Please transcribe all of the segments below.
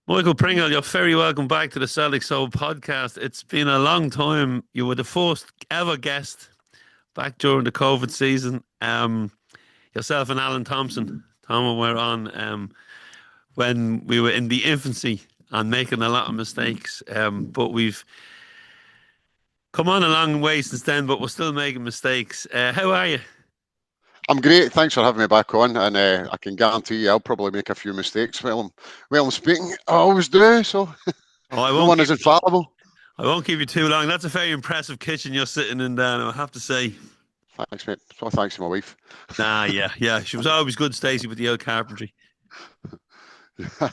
Michael Pringle, you're very welcome back to the Celtic Soul Podcast. It's been a long time. You were the first ever guest back during the COVID season. Yourself and Alan Tom were on when we were in the infancy and making a lot of mistakes. But we've come on a long way since then, but we're still making mistakes. How are you? I'm great. Thanks for having me back on, and I can guarantee you I'll probably make a few mistakes while I'm speaking. I always do, so I no won't one keep is infallible. I won't keep you too long. That's a very impressive kitchen you're sitting in there, I have to say. Thanks, mate. So thanks to my wife. Yeah. She was always good, Stacey, with the old carpentry. Yeah.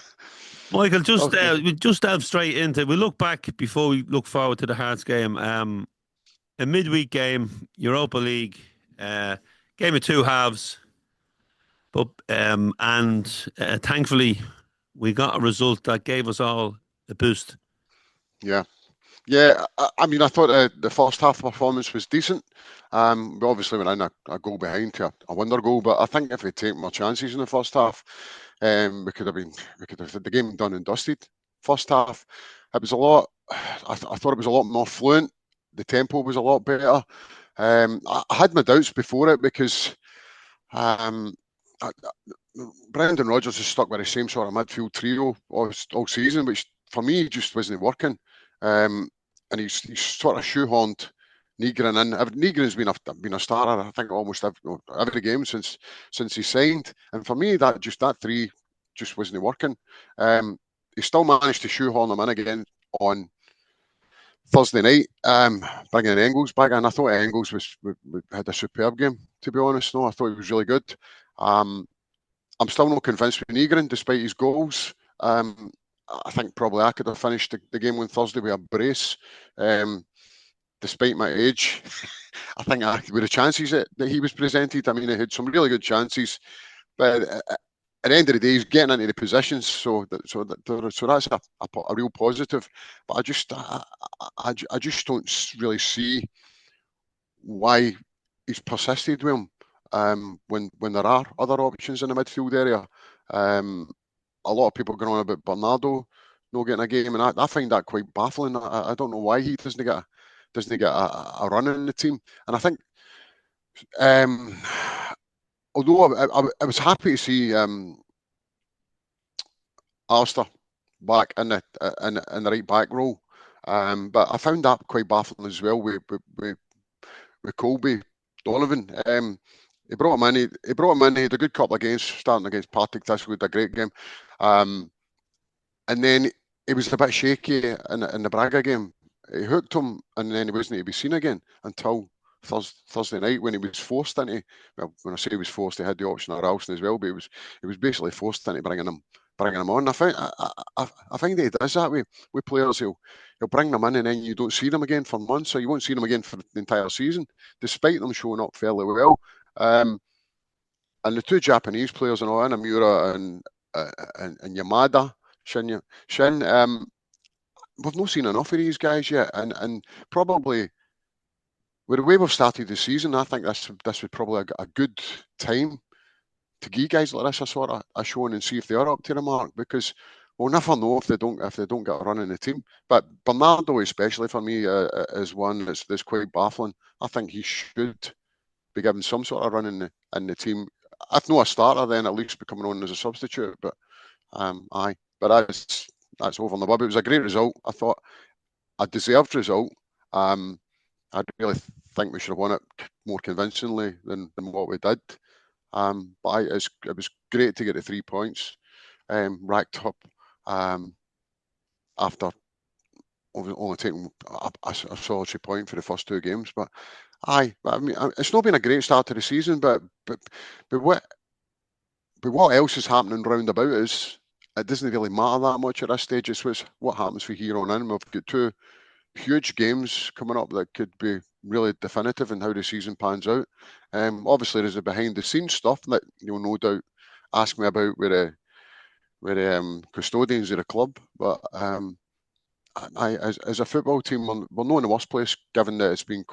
Michael, Okay. we just delve straight into it. We look back before we look forward to the Hearts game. A midweek game, Europa League, game of two halves, but thankfully we got a result that gave us all a boost. Yeah. Yeah, I mean, I thought the first half performance was decent. We obviously went in a goal behind to a wonder goal, but I think if we'd taken more chances in the first half, we could have had the game done and dusted. First half, it was a lot. I thought it was a lot more fluent. The tempo was a lot better. I had my doubts before it because um, Brendan Rodgers has stuck with the same sort of midfield trio all season, which for me just wasn't working. And he's sort of shoehorned Negrin in. Negrin's been a starter, I think, almost every game since he signed. And for me, that three just wasn't working. He still managed to shoehorn them in again on Thursday night, bringing Engels back, and I thought Engels had a superb game. To be honest, no, I thought he was really good. I'm still not convinced with Negrin, despite his goals. I think probably I could have finished the game on Thursday with a brace. Despite my age, I think with the chances that he was presented, I mean, he had some really good chances, but at the end of the day, he's getting into the positions, so that's a real positive. But I just don't really see why he's persisted with him when there are other options in the midfield area. A lot of people going on about Bernardo not getting a game, and I find that quite baffling. I don't know why he doesn't get a run in the team. And I think, although I was happy to see Alistair back in the right back role, but I found that quite baffling as well with Colby Donovan. He brought him in. He brought him in. He had a good couple of games, starting against Tynecastle with a great game, and then he was a bit shaky in the Braga game. He hooked him, and then he wasn't to be seen again until Thursday night when he was forced into. Well, when I say he was forced, he had the option of Ralston as well, but he was basically forced into bringing him on. I find that he does that with players. He'll bring them in, and then you don't see them again for months, or you won't see them again for the entire season, despite them showing up fairly well. And the two Japanese players, Inamura and Yamada, Shin. We've not seen enough of these guys yet, and probably with the way we've started the season, I think this would probably a good time to give guys like this a sort of a showing and see if they are up to the mark, because we'll never know if they don't get a run in the team. But Bernardo, especially for me, is one that's quite baffling. I think he should be given some sort of run in the team. If not a starter, then at least be coming on as a substitute. But but that's over and above. It was a great result. I thought a deserved result. I really think we should have won it more convincingly than what we did. But it was great to get the 3 points racked up after only taking a solitary point for the first two games. But I mean, it's not been a great start to the season, but what else is happening round about us, it doesn't really matter that much at this stage. It's what happens from here on in. We've got two huge games coming up that could be really definitive in how the season pans out. Obviously, there's the behind the scenes stuff that you'll no doubt ask me about with the custodians of the club. But as a football team, we're not in the worst place, given that it's been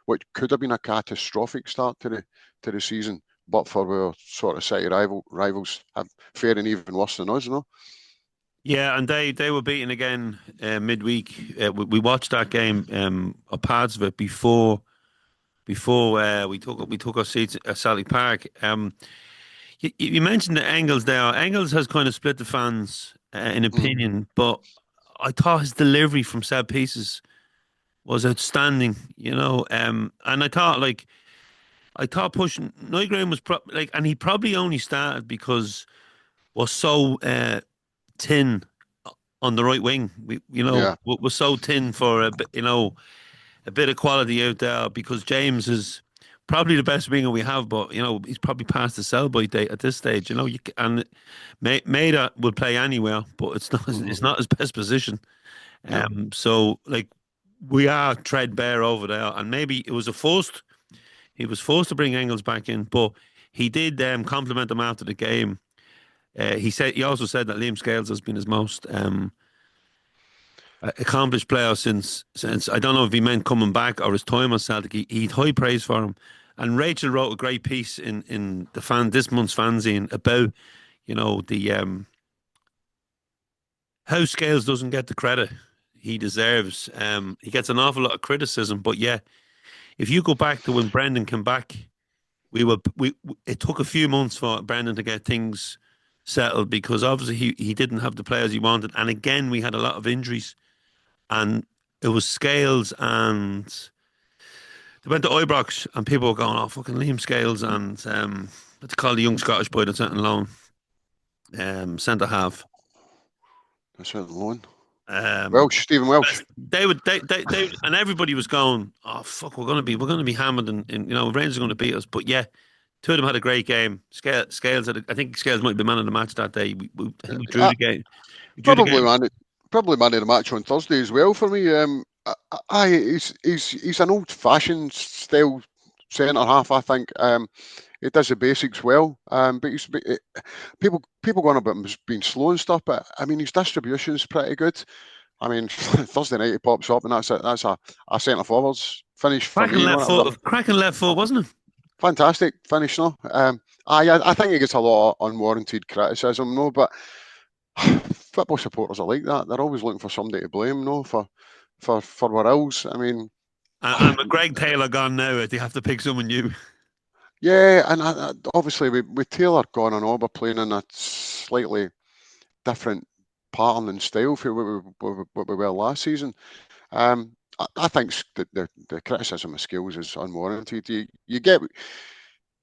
what could have been a catastrophic start to the season. But for our sort of city rivals have faring even worse than us, you know. Yeah, and they were beaten again midweek. We watched that game, or parts of it before we took our seats at Celtic Park. You mentioned the Engels there. Engels has kind of split the fans in Mm. opinion, but I thought his delivery from set pieces was outstanding. And I thought pushing Nygren was and he probably only started because was so thin on the right wing. Yeah. Was so thin for a bit of quality out there because James is probably the best winger we have, but he's probably past the sell-by date at this stage. And Maida will play anywhere, but it's not Hmm. it's not his best position. Yeah. So like we are threadbare over there, and maybe it was a forced. He was forced to bring Engels back in, but he did compliment him after the game. He also said that Liam Scales has been his most accomplished player since I don't know if he meant coming back or his time at Celtic. He had high praise for him, and Rachel wrote a great piece in this month's fanzine about the how Scales doesn't get the credit he deserves. He gets an awful lot of criticism, but yeah, if you go back to when Brendan came back, we it took a few months for Brendan to get things settled because obviously he didn't have the players he wanted, and again we had a lot of injuries, and it was Scales and they went to Ibrox, and people were going, "Oh, fucking Liam Scales and what they call the young Scottish boy that's out on loan, centre half." That's it alone. Um, Welsh, Stephen Welsh. they and everybody was going, "Oh fuck, we're gonna be hammered, and Rangers are going to beat us." But yeah, two of them had a great game. Scales I think Scales might be man of the match that day. I think we drew Uh, the game. We drew the probably game. man. Probably man of the match on Thursday as well for me. He's an old-fashioned style centre half. I think he does the basics well. But people going about him as being slow and stuff. But I mean, his distribution's pretty good. I mean, Thursday night he pops up and that's a centre forwards finish for Cracking me. left foot, wasn't it? Fantastic finish, no. I think he gets a lot of unwarranted criticism, no. But football supporters are like that. They're always looking for somebody to blame, no, for what else. I mean, And with Greg Taylor gone now, they have to pick someone new. yeah, and obviously with Taylor gone and all, we're playing in a slightly different pattern and style for what we were last season. I think the criticism of Skills is unwarranted. You get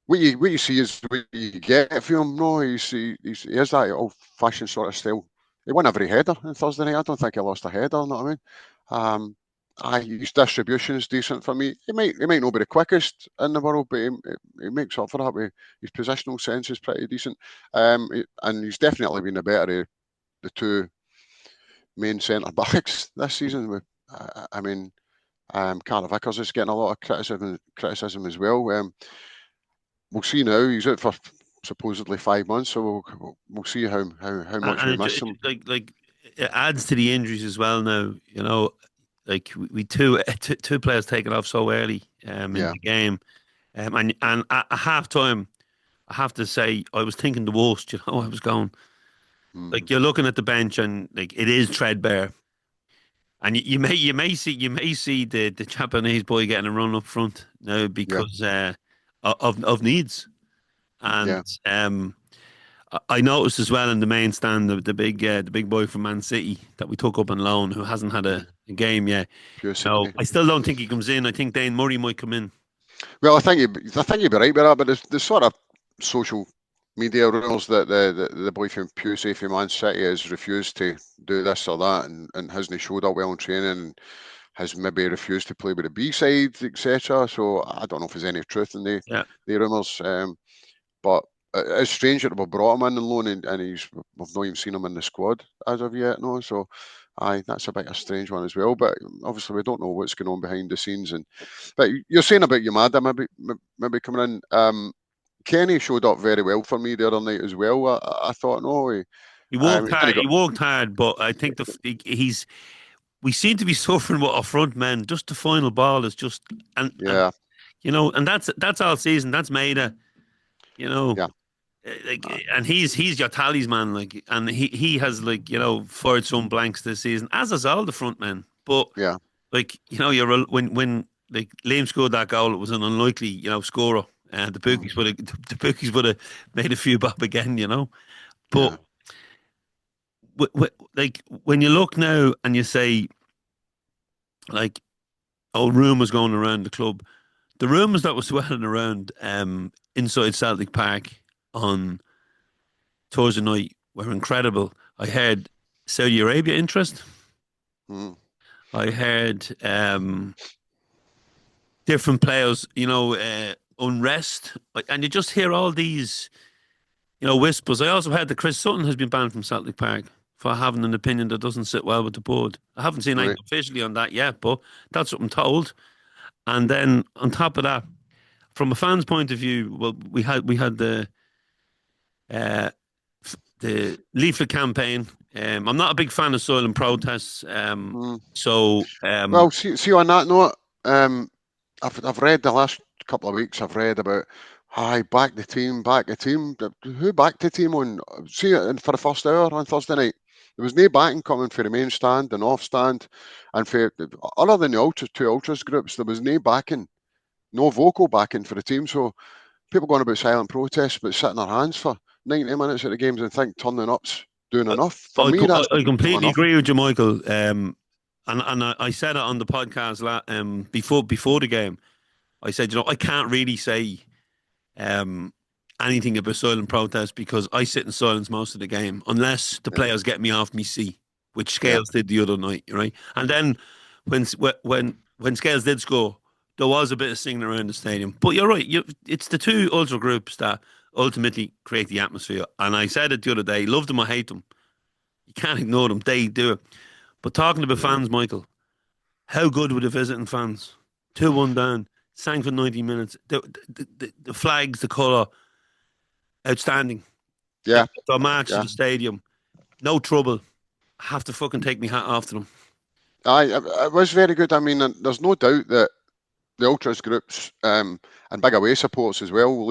what you see is what you get from him. No, he has that old-fashioned sort of style. He won every header on Thursday night. I don't think he lost a header. You know what I mean? His distribution is decent for me. He might not be the quickest in the world, but he makes up for that. His positional sense is pretty decent, and he's definitely been the better of the two main centre backs this season. I mean, Carl Vickers is getting a lot of criticism as well. We'll see now. He's out for supposedly 5 months, so we'll see how much we And miss him. like it adds to the injuries as well now. Like we two players taken off so early in Yeah. the game, and at half time, I have to say I was thinking the worst. I was going Mm. like you're looking at the bench and like it is threadbare, and you may see the Japanese boy getting a run up front now Yeah. because of needs, and Yeah. I noticed as well in the main stand the big boy from Man City that we took up on loan who hasn't had Mm. a game yet. No, Pussy. I still don't think he comes in. I think Dane Murray might come in. Well, I think you'd be right with that, but the sort of social media rules that the boy from Pusey from Man City has refused to do this or that, and hasn't showed up well in training, and has maybe refused to play with the B side, etc. So I don't know if there's any truth in Yeah, the rumours. But it's strange that we brought him in on loan, and we've not even seen him in the squad as of yet, no. So, that's a bit of a strange one as well. But obviously, we don't know what's going on behind the scenes. But you're saying about Yamada maybe coming in. Kenny showed up very well for me the other night as well. I thought, no, he walked he kind hard. of got He walked hard, but I think he's. We seem to be suffering with our front men. Just the final ball is just and yeah, and that's all season. That's Maida. You know, yeah. And he's your talisman, like, and he has, like, fired some blanks this season, as has all the front men. But Yeah. like, when like Liam scored that goal, it was an unlikely scorer, and the bookies would have made a few bob again, But Yeah. like, when you look now and you say, like, oh, rumours going around the club, the rumours that were swirling around inside Celtic Park on Thursday night were incredible. I heard Saudi Arabia interest. Mm. I heard different players, unrest, and you just hear all these, whispers. I also heard that Chris Sutton has been banned from Celtic Park for having an opinion that doesn't sit well with the board. I haven't seen anything Right. officially on that yet, but that's what I'm told. And then on top of that, from a fan's point of view, well, we had uh, the leaflet campaign. I'm not a big fan of silent protests. Mm. So Well, see on that note, I've read the last couple of weeks. I've read about, hi, back the team. Who backed the team on? See, for the first hour on Thursday night, there was no backing coming for the main stand and off stand, and for other than the two ultras groups, there was no backing, no vocal backing for the team. So people going about silent protests, but sitting their hands for 90 minutes at the games and think turning up's doing enough. For I, me, that's I not completely enough. agree with you, Michael. And I said it on the podcast before the game. I said, I can't really say anything about silent protest because I sit in silence most of the game, unless the Yeah, players get me off me seat, which yeah, Scales did the other night, right? And then when Scales did score, there was a bit of singing around the stadium. But you're right, it's the two ultra groups that ultimately create the atmosphere. And I said it the other day, love them or hate them, you can't ignore them. They do it. But talking about yeah, fans, Michael, how good were the visiting fans? 2-1 down, sang for 90 minutes. The flags, the colour, outstanding. yeah, The march to yeah. the stadium, no trouble. Have to fucking take my hat off to them. Aye, it was very good. I mean, and there's no doubt that the ultras groups and big away supports as well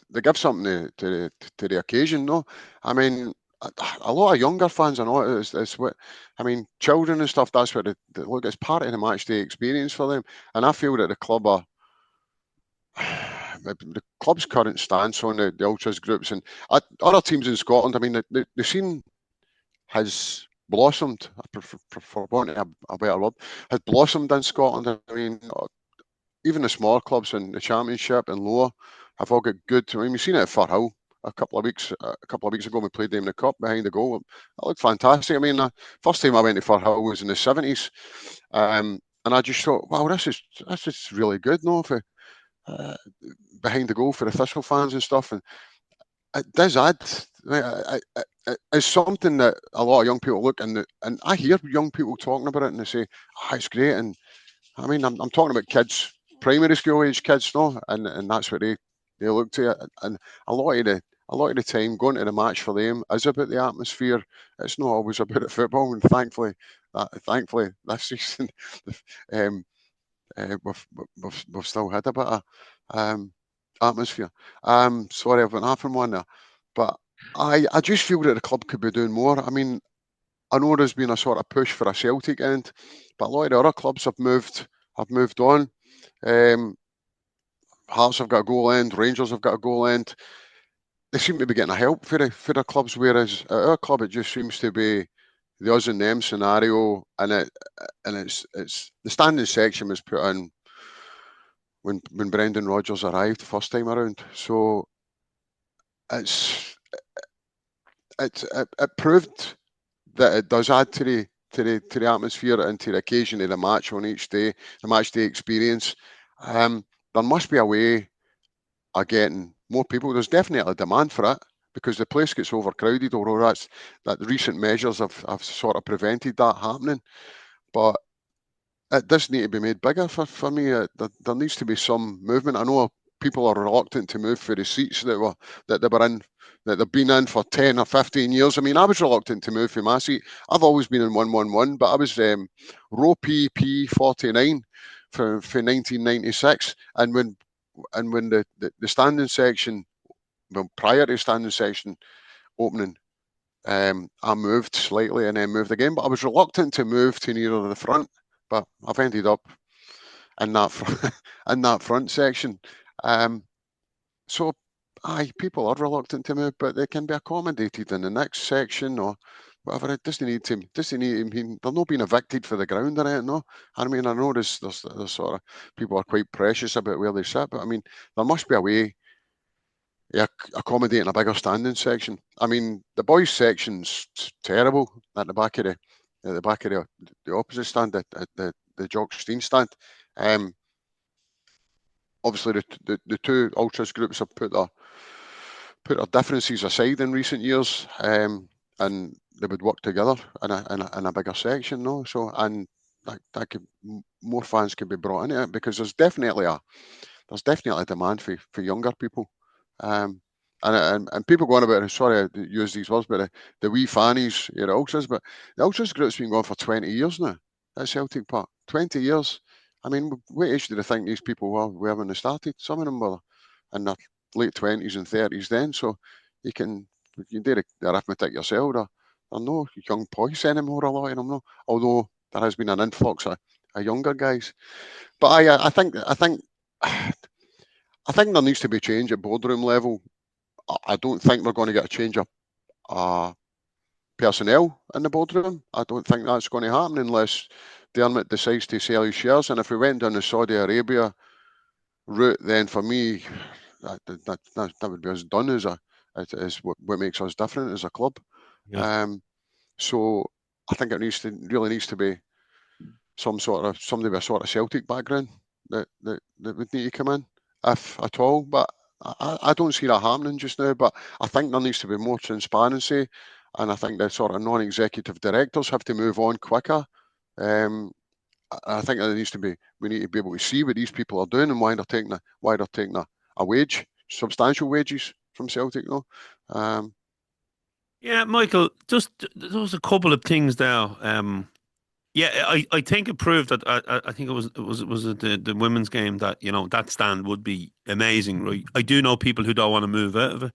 they give something to the occasion. No, I mean, a lot of younger fans are not. It's what I mean, children and stuff. That's what they look. It's part of the match day experience for them, and I feel that the club are. The club's current stance on the ultras groups and other teams in Scotland. I mean, the scene has blossomed, for wanting a better word, has blossomed in Scotland. I mean, even the smaller clubs in the Championship and lower have all got good. I mean, we've seen it at Firhill a couple of weeks ago. We played them in the cup behind the goal. That looked fantastic. I mean, the first time I went to Firhill was in the 70s, and I just thought, wow, this is really good. No, for behind the goal for official fans and stuff, and it does add. It's something that a lot of young people look and I hear young people talking about it and they say, "Ah, it's great." And I mean, I'm talking about kids, primary school age kids, no, and that's what they look to it. And a lot of the time going to the match for them is about the atmosphere. It's not always about the football. And thankfully, this season, um, we've still had a bit of atmosphere. Sorry, I've went off on one there, but I just feel that the club could be doing more. I mean, I know there's been a sort of push for a Celtic end, but a lot of the other clubs have moved on. Hearts have got a goal end, Rangers have got a goal end. They seem to be getting a help for the clubs, whereas at our club it just seems to be the us and them scenario, and it's the standing section was put in when Brendan Rodgers arrived the first time around. So it's it proved that it does add to the atmosphere and to the occasion of the match on each day, the match day experience. There must be a way of getting more people. There's definitely a demand for it because the place gets overcrowded, although that the recent measures have sort of prevented that happening. But it does need to be made bigger for me. There needs to be some movement. I know people are reluctant to move for the seats that they were in, that they've been in for 10 or 15 years. I mean, I was reluctant to move for my seat. I've always been in 111, but I was row PP49 for 1996, and when the standing section well, prior to standing section opening, I moved slightly and then moved again, but I was reluctant to move to nearer the front, but I've ended up in that in that front section. So, aye, people are reluctant to move, but they can be accommodated in the next section or whatever. It doesn't need to. Mean they're not being evicted for the ground or anything. No, I mean I know there's sort of people are quite precious about where they sit, but I mean there must be a way accommodating a bigger standing section. I mean the boys section's terrible at the back of the opposite stand at the Jock Stein stand. Obviously the two ultras groups have put their differences aside in recent years, and they would work together in a bigger section, no? So and that could, more fans could be brought into it, because there's definitely a demand for younger people, and people going about, sorry I use these words, but the wee fannies, ultras, but the ultras group's been going for 20 years now at Celtic Park. 20 years. I mean, what age do they think these people were when they started? Some of them were in their late 20s and 30s then, so you can do the arithmetic yourself. There are no young boys anymore, a lot of them, no. Although there has been an influx of younger guys. But I think there needs to be change at boardroom level. I don't think we're going to get a change of personnel in the boardroom. I don't think that's going to happen unless Dermot decides to sell his shares. And if we went down the Saudi Arabia route, then for me, that would be as done as what makes us different as a club. Yeah. So I think it really needs to be somebody with a sort of Celtic background that would need to come in, if at all. But I don't see that happening just now. But I think there needs to be more transparency, and I think the sort of non-executive directors have to move on quicker. I think we need to be able to see what these people are doing and why they're taking a wage, substantial wages from Celtic, though. Yeah, Michael, just there's a couple of things there. Yeah, I think it proved that I think it was the women's game that that stand would be amazing, right? I do know people who don't want to move out of it,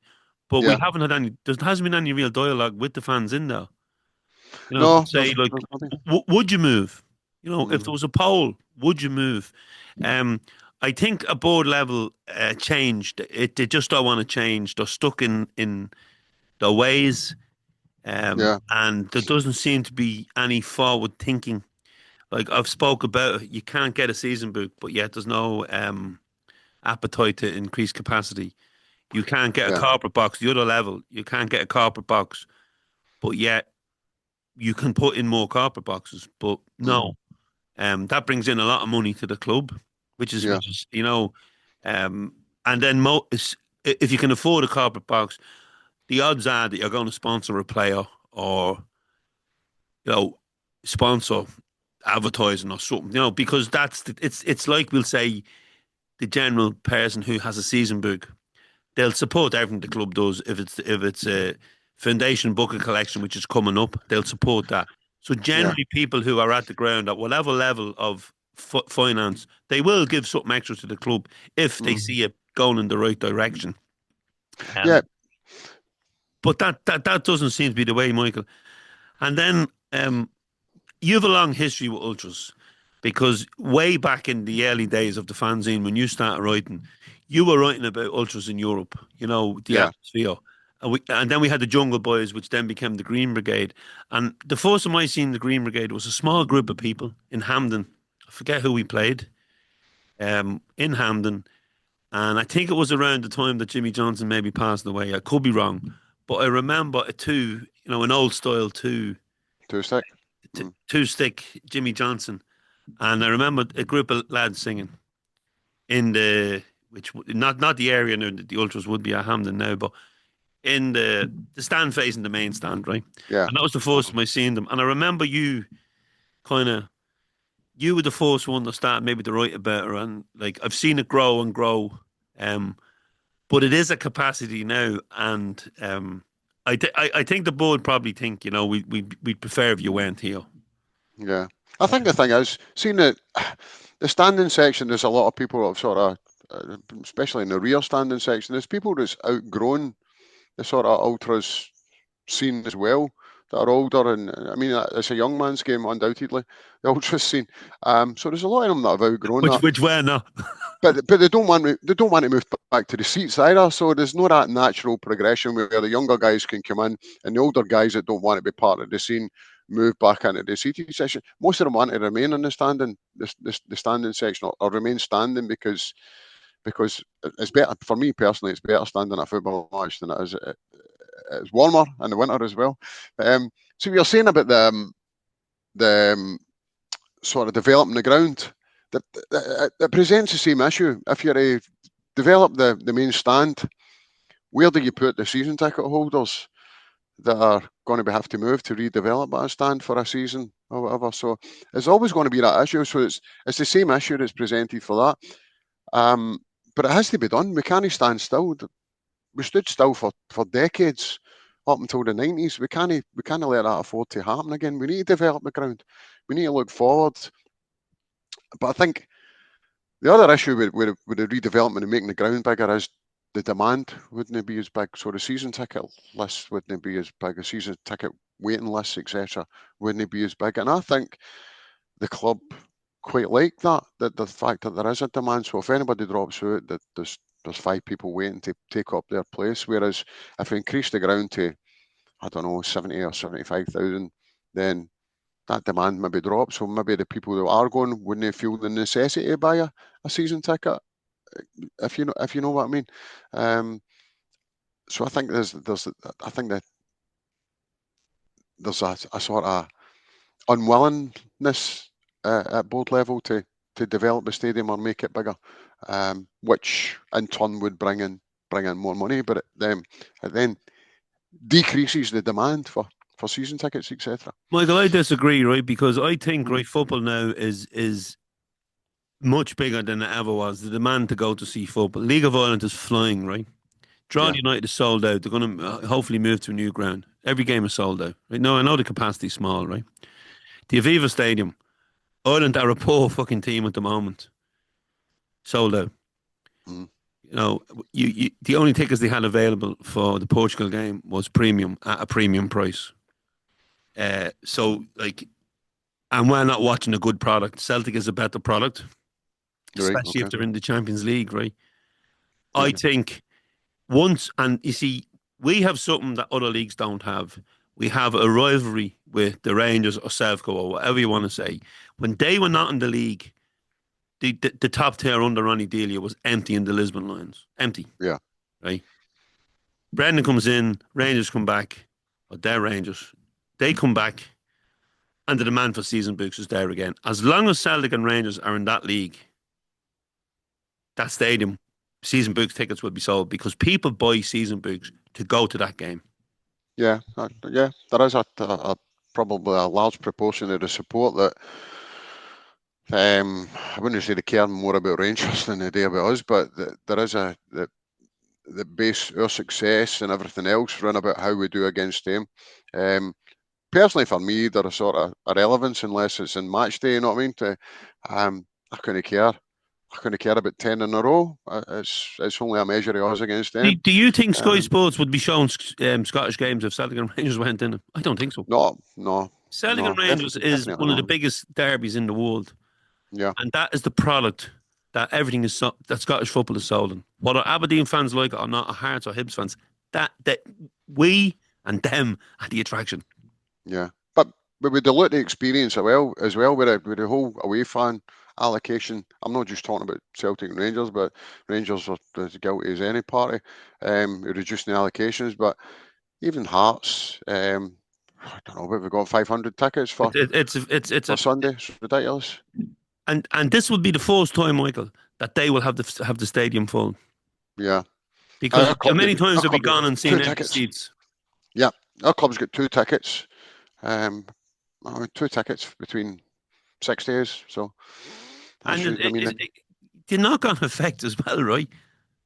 but we Yeah. haven't had any. There hasn't been any real dialogue with the fans in there. To No, say like, there's nothing. would you move? If there Mm. was a poll, would you move? I think a board level changed. They just don't want to change. They're stuck in their ways, Yeah. and there doesn't seem to be any forward thinking. Like I've spoke about, you can't get a season book, but yet there's no appetite to increase capacity. You can't get a Yeah. corporate box. The other level, you can't get a corporate box, but yet you can put in more corporate boxes. But Mm. no, that brings in a lot of money to the club, Yeah. um, and then if you can afford a corporate box, the odds are that you're going to sponsor a player or sponsor advertising or something, because it's like we'll say the general person who has a season book, they'll support everything the club does. If it's a foundation booking collection which is coming up, they'll support that. So Yeah. generally, people who are at the ground at whatever level of finance, they will give something extra to the club if they Mm. see it going in the right direction. Yeah. But that doesn't seem to be the way, Michael. And then you have a long history with ultras, because way back in the early days of the fanzine, when you started writing, you were writing about ultras in Europe. The Yeah. atmosphere. And then we had the Jungle Boys, which then became the Green Brigade. And the first time I seen the Green Brigade was a small group of people in Hampden. I forget who we played in Hampden. And I think it was around the time that Jimmy Johnson maybe passed away. I could be wrong. But I remember an old style Two stick. Mm. two stick Jimmy Johnson. And I remember a group of lads singing in not the area now that the ultras would be at Hampden now, but in the stand facing the main stand, right? Yeah. And that was the first time I seen them. And I remember you were the first one to start maybe to write about it, and like I've seen it grow and grow. But it is a capacity now, and I think the board probably think we'd prefer if you went here. Yeah. I think the thing is, seeing that the standing section, there's a lot of people that have sort of especially in the rear standing section, there's people that's outgrown the sort of ultras scene as well, that are older, and I mean it's a young man's game undoubtedly, the ultras scene. So there's a lot of them that have outgrown that. Which we're not. But they don't want to move back to the seats either. So there's no that natural progression where the younger guys can come in and the older guys that don't want to be part of the scene move back into the seating section. Most of them want to remain in the standing section, or remain standing because it's better for me personally. It's better standing at a football match than it is. It's warmer in the winter as well. So you're saying about the sort of developing the ground. It presents the same issue. If you're to develop the main stand, where do you put the season ticket holders that are going to have to move to redevelop that stand for a season or whatever? So it's always going to be that issue. So it's the same issue that's presented for that. But it has to be done. We can't stand still. We stood still for decades up until the 90s. We can't let that afford to happen again. We need to develop the ground. We need to look forward. But I think the other issue with the redevelopment and making the ground bigger is the demand wouldn't be as big. So the season ticket lists wouldn't be as big. The season ticket waiting lists, etc., wouldn't be as big. And I think the club quite like that the fact that there is a demand. So if anybody drops out, that there's 5 people waiting to take up their place. Whereas if we increase the ground to, I don't know, 70 or 75,000, then that demand maybe drops. So maybe the people that are going wouldn't feel the necessity to buy a season ticket, if you know what I mean. So I think there's a sort of unwillingness at board level to develop the stadium or make it bigger, which in turn would bring in more money, but it then decreases the demand for season tickets, etc. Michael, I disagree, right? Because I think football now is much bigger than it ever was. The demand to go to see football. League of Ireland is flying, right? Drogheda United is sold out. They're going to hopefully move to a new ground. Every game is sold out. Right? No, I know the capacity's small, right? The Aviva Stadium, Ireland are a poor fucking team at the moment. Sold out. Mm. You know, the only tickets they had available for the Portugal game was premium at a premium price. So and we're not watching a good product. Celtic is a better product, especially if they're in the Champions League, right? Yeah. I think and you see, we have something that other leagues don't have. We have a rivalry with the Rangers or Sevco or whatever you want to say. When they were not in the league, the top tier under Ronnie Delia was empty in the Lisbon Lions. Empty. Yeah. Right? Brendan comes in, Rangers come back, or they're Rangers. They come back, and the demand for season books is there again. As long as Celtic and Rangers are in that league, that stadium, season books tickets will be sold because people buy season books to go to that game. Yeah, there is a probably a large proportion of the support that I wouldn't say they care more about Rangers than they do about us, but there is the base our success and everything else run about how we do against them. Personally, for me, they're a sort of irrelevance unless it's in match day. You know what I mean? I couldn't care. I couldn't care about 10 in a row. It's only a measure of us against them. Do you think Sky Sports would be showing Scottish games if Celtic and Rangers went in? I don't think so. No. Celtic and Rangers is one of the biggest derbies in the world. Yeah. And that is the product that everything is that Scottish football is sold in. Whether Aberdeen fans like it or not, or Hearts or Hibs fans, that we and them are the attraction. Yeah. But we dilute the experience as well with the whole away fan allocation. I'm not just talking about Celtic and Rangers, but Rangers are as guilty as any party, reducing the allocations. But even Hearts, I don't know, we've got 500 tickets for Sunday. It's ridiculous. And this will be the first time, Michael, that they will have the stadium full. Yeah. Because many times have we gone and seen empty seats. Yeah, our club's got 2 tickets. 2 tickets between 6 days. So, and the knock-on effect as well, right?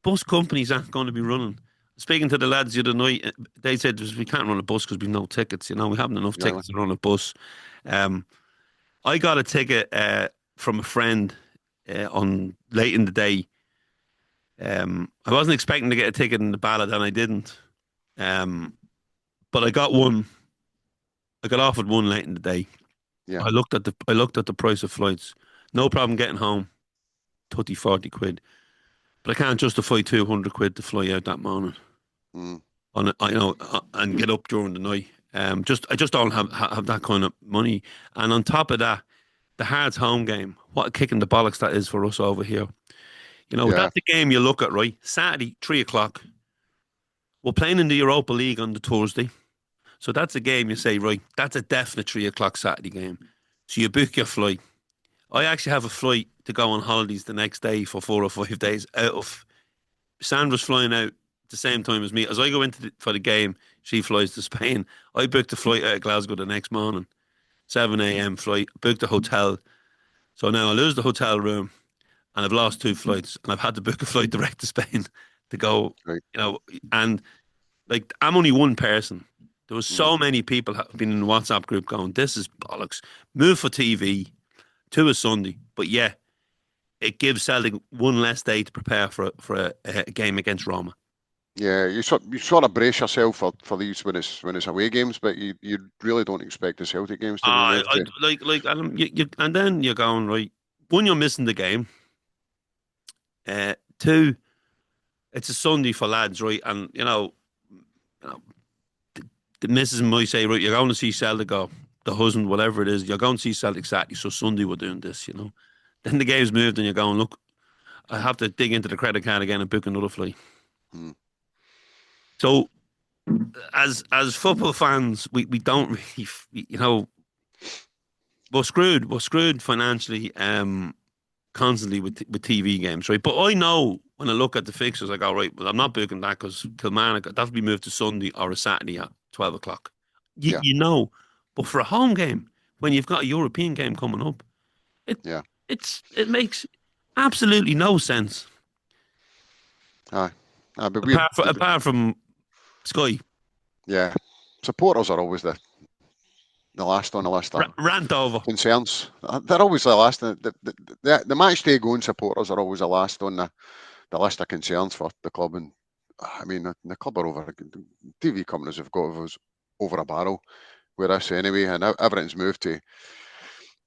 Bus companies aren't going to be running. Speaking to the lads the other night, they said we can't run a bus because we've no tickets. You know, we haven't enough tickets to run a bus. I got a ticket from a friend on late in the day I wasn't expecting to get a ticket in the ballot, and I didn't. But I got one. I got offered one late in the day. Yeah. I looked at the price of flights. No problem getting home. 30, 40 quid. But I can't justify 200 quid to fly out that morning Mm. and get up during the night. I just don't have that kind of money. And on top of that, the Hearts home game, what a kick in the bollocks that is for us over here. Yeah. That's the game you look at, right? Saturday, 3 o'clock. We're playing in the Europa League on the Thursday. So that's a game you say, right, that's a definite 3 o'clock Saturday game. So you book your flight. I actually have a flight to go on holidays the next day for 4 or 5 days out of Sandra's flying out the same time as me. As I go for the game, she flies to Spain. I booked a flight out of Glasgow the next morning, 7 a.m. flight, booked a hotel. So now I lose the hotel room and I've lost 2 flights and I've had to book a flight direct to Spain to go, Right. and like I'm only one person. There was Mm. so many people have been in the WhatsApp group going, this is bollocks. Move for TV to a Sunday. But yeah, it gives Celtic one less day to prepare for a game against Roma. Yeah, you sort of brace yourself for these when it's away games, but you really don't expect the Celtic games to be I, moved I to. and then you're going right. One, you're missing the game. Two, it's a Sunday for lads, right? And you know, the missus might say, right, you're going to see Celtic, or the husband, whatever it is, you're going to see Celtic Saturday, so Sunday we're doing this. Then the game's moved, and you're going, look, I have to dig into the credit card again and book another flight. Mm. So, as football fans, we don't really, we're screwed. We're screwed financially, constantly with TV games, right? But I know when I look at the fixtures, I go, right, well, I'm not booking that because Kilmarnock, that will be moved to Sunday or a Saturday at 12 o'clock. Yeah. But for a home game, when you've got a European game coming up, Yeah. it makes absolutely no sense. Aye. But we, Apart from Sky. yeah, supporters are always the last on the list of Rant over. concerns. They're always the last. The match day going supporters are always the last on the list of concerns for the club. And I mean, the club are over. TV companies have got us over a barrel with us anyway, and everything's moved to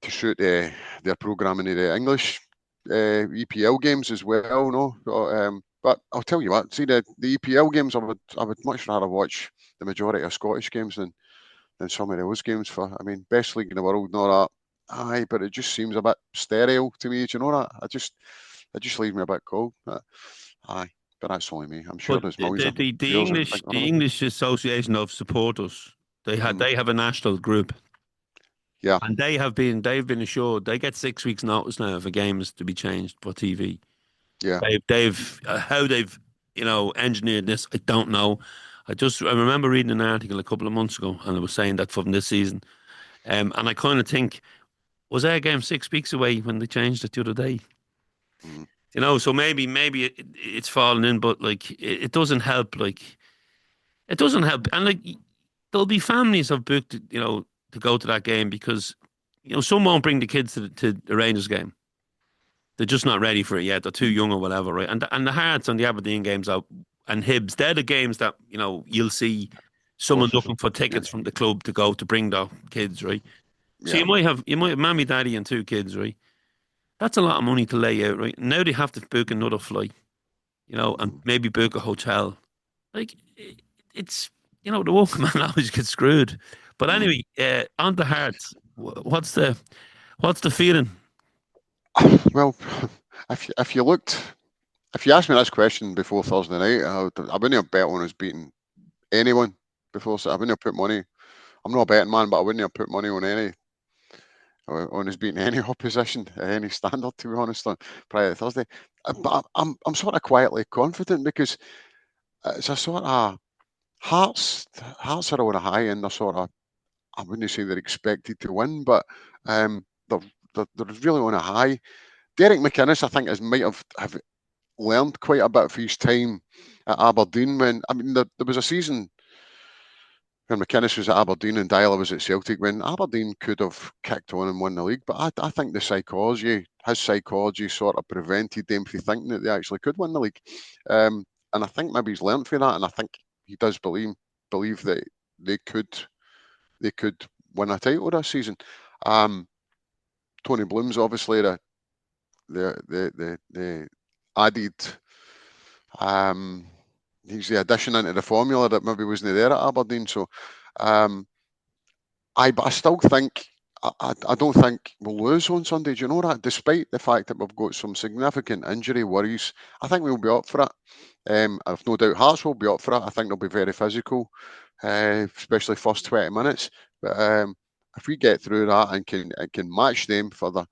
shoot their programming of the English EPL games as well. No, but I'll tell you what. See the EPL games, I would much rather watch the majority of Scottish games than some of those games. I mean, best league in the world, and all that. Aye, but it just seems a bit sterile to me. Do you know that? It just leaves me a bit cold. Aye, but that's only me. I'm sure But there's the, millions of the, the viewers that English think the otherwise. English Association of Supporters, they have a national group. Yeah. And they've been assured they get 6 weeks notice now for games to be changed for TV. Yeah. They've how they've engineered this, I don't know. I remember reading an article a couple of months ago, and it was saying that from this season. And I kind of think, was our game 6 weeks away when they changed it the other day? Mm. So maybe it's fallen in, but like it doesn't help. Like it doesn't help, and like there'll be families have booked, to go to that game because some won't bring the kids to the Rangers game. They're just not ready for it yet. They're too young or whatever, right? And the Hearts and the Aberdeen games out and Hibs, they're the games that you'll see someone Forces looking for tickets from the club to go to bring their kids, right? So Yeah. you might have mammy, daddy, and 2 kids, right? That's a lot of money to lay out, right? Now they have to book another flight, and maybe book a hotel. Like it's the working man always gets screwed. But anyway, on the Hearts, what's the feeling? Well, if you asked me this question before Thursday night, I wouldn't have bet on us beating anyone before. So I wouldn't have put money. I'm not a betting man, but I wouldn't have put money on us beating any opposition at any standard. To be honest, on prior to Thursday, but I'm sort of quietly confident because it's a sort of Hearts are on a high, and they're sort of, I wouldn't say they're expected to win, but they're really on a high. Derek McInnes, I think, might have learned quite a bit for his time at Aberdeen. There was a season when McInnes was at Aberdeen and Dyla was at Celtic when Aberdeen could have kicked on and won the league. But I think the psychology his psychology sort of prevented them from thinking that they actually could win the league. And I think maybe he's learned from that, and I think he does believe that they could win a title this season. Tony Bloom's obviously the added. He's the addition into the formula that maybe wasn't there at Aberdeen. So, but I still think I don't think we'll lose on Sunday. Do you know that? Despite the fact that we've got some significant injury worries, I think we'll be up for it. I've no doubt Hearts will be up for it. I think they'll be very physical, especially first 20 minutes. But if we get through that and can match them for the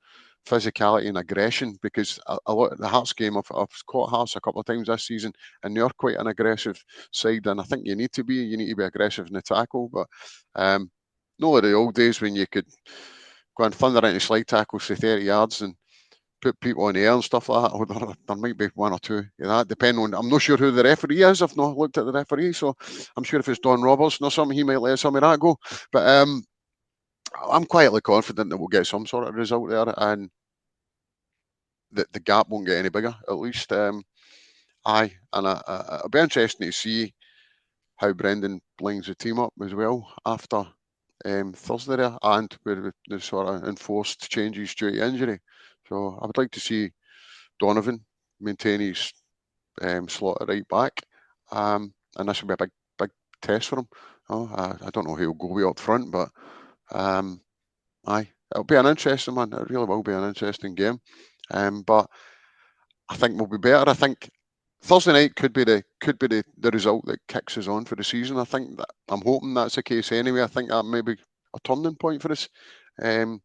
physicality and aggression, because a lot of the Hearts game, I've caught Hearts a couple of times this season, and they're quite an aggressive side, and I think you need to be aggressive in the tackle, but not like the old days when you could go and thunder into slide tackles for 30 yards and put people in the air and stuff like that. There might be one or two, depending on, I'm not sure who the referee is. I've not looked at the referee, so I'm sure if it's Don Robertson or something, he might let some of that go. But I'm quietly confident that we'll get some sort of result there, and the gap won't get any bigger, at least. And it'll be interesting to see how Brendan lines the team up as well after Thursday there, and with the sort of enforced changes due to injury. So I would like to see Donovan maintain his slot at right back, and this will be a big test for him. I don't know who will go up front, but it'll be an interesting one. It really will be an interesting game. But I think we'll be better. I think Thursday night could be the result that kicks us on for the season. I think that I'm hoping that's the case anyway. I think that may be a turning point for us. We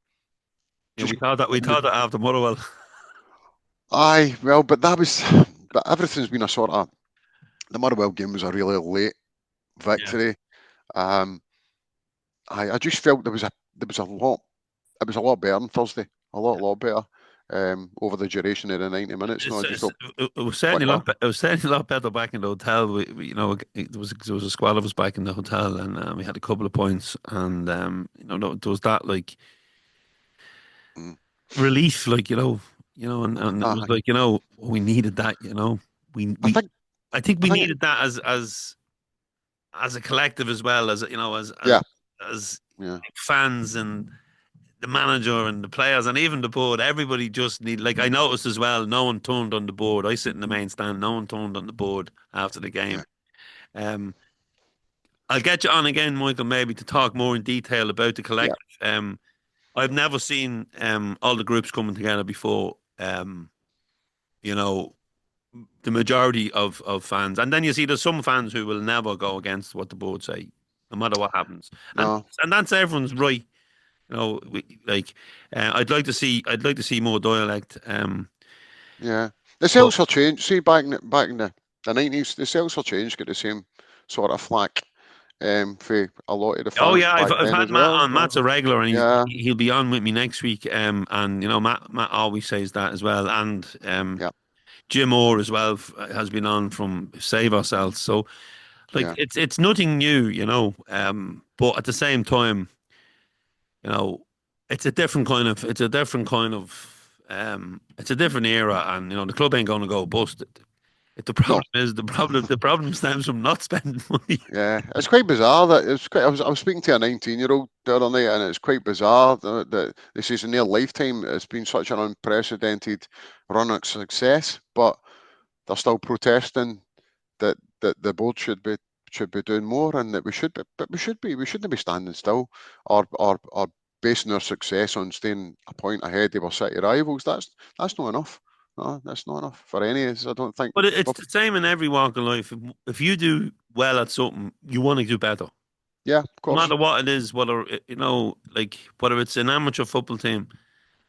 thought that after Motherwell. But everything's been a sort of, the Motherwell game was a really late victory. Yeah. I just felt there was a lot better on Thursday, a lot better. Over the duration of the 90 minutes. It was certainly a lot better back in the hotel. There was a squad of us back in the hotel, and we had a couple of points, and there was that relief, and it was like, we needed that. I think we needed that as a collective as well, as fans and the manager and the players and even the board. Everybody just need, I noticed as well, no one turned on the board. I sit in the main stand, no one turned on the board after the game. I'll get you on again, Michael, maybe to talk more in detail about the collective. I've never seen all the groups coming together before. The majority of fans, and then you see there's some fans who will never go against what the board say, no matter what happens. And that's everyone's right. I'd like to see more dialect. The Celts will change. See, back in the 90s, the Celts will change. Get the same sort of flack for a lot of the fans. I've had Matt on. Matt's a regular, and he'll be on with me next week. And Matt always says that as well. And Jim Orr as well has been on from Save Ourselves. So it's nothing new, but at the same time, it's a different kind of it's a different era, and the club ain't going to go bust. The problem stems from not spending money. Yeah, it's quite bizarre that I was speaking to a 19-year-old the other night, and it's quite bizarre that this is in their lifetime. It's been such an unprecedented run of success, but they're still protesting that the board should be doing more, and that we shouldn't be standing still or basing our success on staying a point ahead of our city rivals. That's not enough. No, that's not enough for any of us, I don't think. But it's the same in every walk of life. If you do well at something, you want to do better. Yeah, of course. No matter what it is, whether whether it's an amateur football team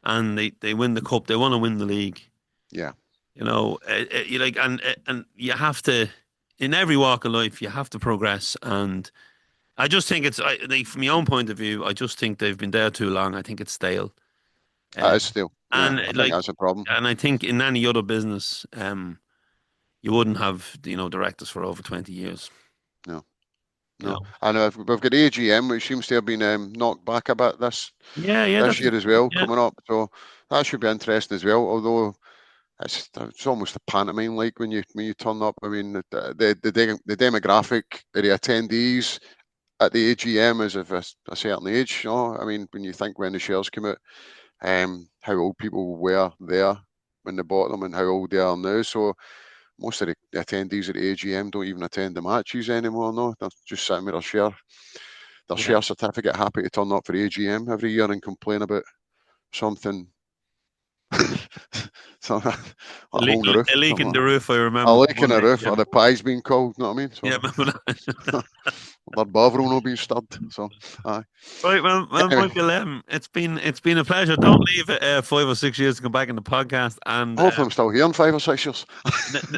and they win the cup, they want to win the league. Yeah. And you have to, in every walk of life, you have to progress. And I just think from my own point of view, I just think they've been there too long. I think it's stale. It's stale. And I think that's a problem. And I think in any other business, you wouldn't have directors for over 20 years. No. No, No. and we've got AGM, which seems to have been knocked back a bit this Yeah, this year as well, yeah, coming up. So that should be interesting as well. Although it's almost a pantomime like when you turn up. I mean, the demographic, the attendees at the AGM is of a certain age. You know, I mean, when you think when the shares came out, how old people were there when they bought them and how old they are now. So most of the attendees at the AGM don't even attend the matches anymore. No, they're just sitting with their yeah. share certificate, happy to turn up for the AGM every year and complain about something. So, a hole in the roof, A leak something in like the that. roof, I A remember leak from in one the roof, or AGM. the pie's being cold. You know what I mean? Yeah, So remember that. their bathroom will be stirred. So, aye. Right, well, Anyway, Michael, it's been a pleasure. Don't leave it 5 or 6 years to come back in the podcast. And hopefully I'm still here in 5 or 6 years.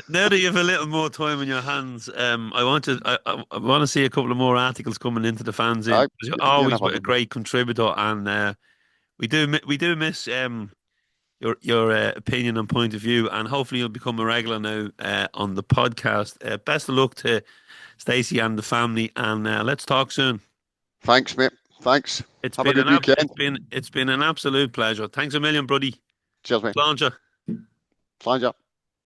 now that you have a little more time in your hands, I want to see a couple of more articles coming into the fanzine. Aye, You're you always never a know. great contributor, and we do miss your opinion and point of view, and hopefully you'll become a regular now on the podcast. Best of luck to Stacey and the family, and let's talk soon. Thanks, mate. Thanks. Have a good weekend. It's been an absolute pleasure. Thanks a million, buddy. Cheers, mate. Sláinte. Pleasure.